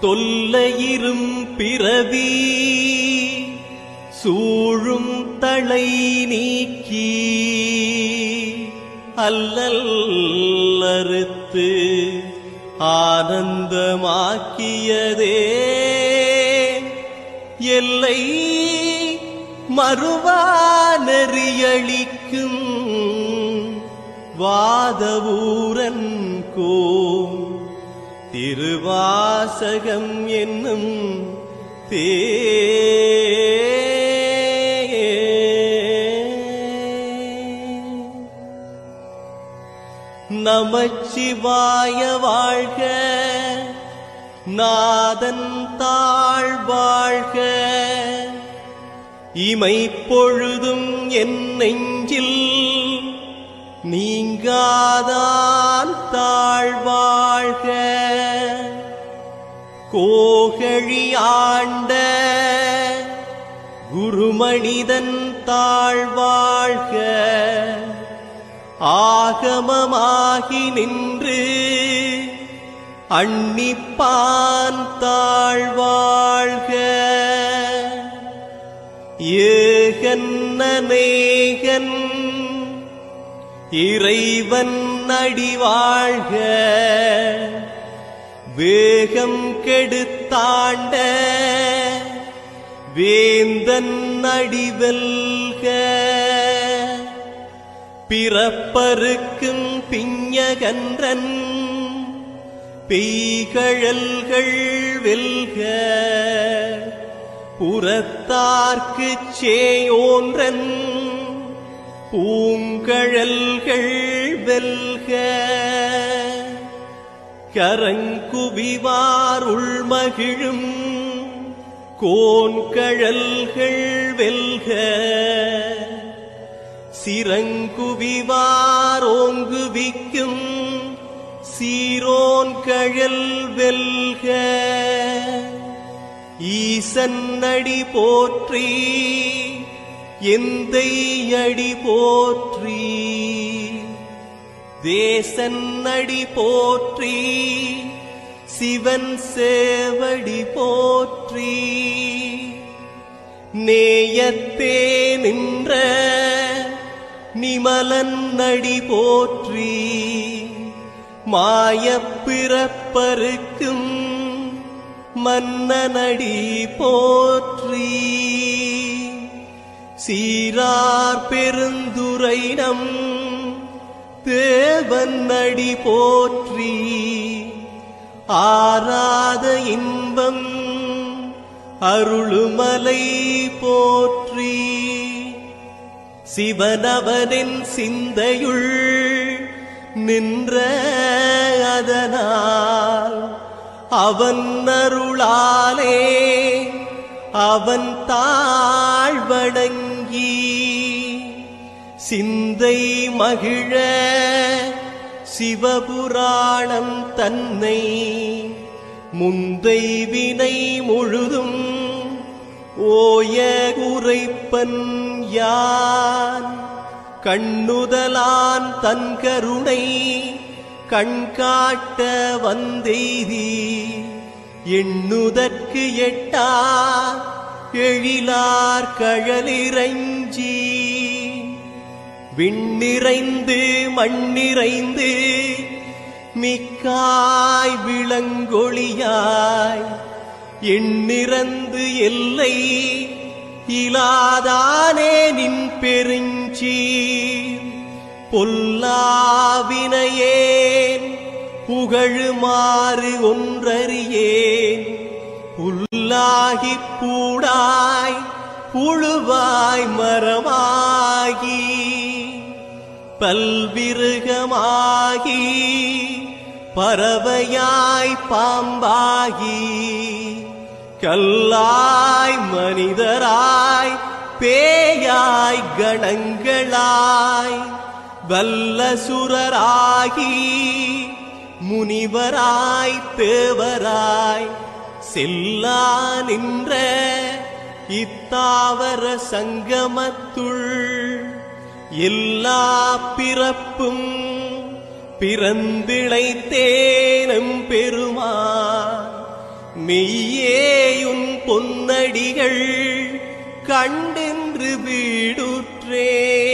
தொல்லையிரும் பிறவி சூழும் தளை நீக்கி அல்லல் அறுத்து ஆனந்தமாக்கியதே எல்லை மறுவா நெறியளிக்கும் வாதவூரன் கோம் திருவாசகம் என்னும் நமச்சிவாய வாழ்க, நாதன் தாழ் வாழ்க, இமைப்பொழுதும் என் நெஞ்சில் நீங்காதான் தாழ்வாழ்க. கோகழி ஆண்ட குருமனிதன் தாழ்வாழ்க, ஆகமமாகி நின்று அன்னிப்பான் தாழ்வாழ்க. ஏகன் அநேகன் இறைவன் அடிவாழ்க, வேகம் கெடுத்தாண்ட வேந்தன் அடிவெல்க. பிறப்பருக்கும் பிஞகன்றன் பெய்கழல்கள் வெல்க, புறத்தார்க்குச் சேயோன்றன் பூங்கழல்கள் வெல்க. கரங்குவிவார் உள்மகிழும் கோன்கழல்கள் வெல்க, சிறங்குவிவார் ஓங்குவிக்கும் சீரோன் கழல் வெல்க. ஈசன் அடி போற்றி, எந்தை அடி போற்றி, தேசன் அடி போற்றி, சிவன் சேவடி போற்றி. நேயத்தே நின்ற நிமலன் அடி போற்றி, மாயப்பிறப்பருக்கும் மன்னனடி போற்றி. சீரார் பெருந்துரைனம் தேவன் அடி போற்றி, ஆராத இன்பம் அருளுமலை போற்றி. சிவனவனின் சிந்தையுள் நின்ற அதனால் அவன் அருளாலே அவன் தாழ்வணங்கி சிந்தை மகிழ சிவபுராணம் தன்னை முந்தை வினை முழுதும் ஓய உரைப்பன் யான். கண்ணுதலான் தன் கருணை கண்காட்ட வந்தெய்தி எண்ணுதற்கு எட்டா எழிலார் கழலிறைஞ்சி விண்ணிறைந்து மண்ணிறைந்து மிக்காய் விளங்கொழியாய் எண்ணிறந்து எல்லை இலாதானே நின் பெருஞ்சீர். பொல்லாவினையேன் புகழுமாறு ஒன்றறியேன், புல்லாகிப் பூடாய் புழுவாய் மரமாகி பல்விருகமாகி பறவையாய் பாம்பாகி கல்லாய் மனிதராய் பேயாய் கணங்களாய் வல்லசுரராகி முனிவராய் தேவராய் செல்லா நின்ற இத்தாவர சங்கமத்துள் எல்லா பிறப்பும் பிறந்திழைத்தேனும் பெருமான் மெய்யேயுன் பொன்னடிகள் கண்டென்று வீடுற்றேன்.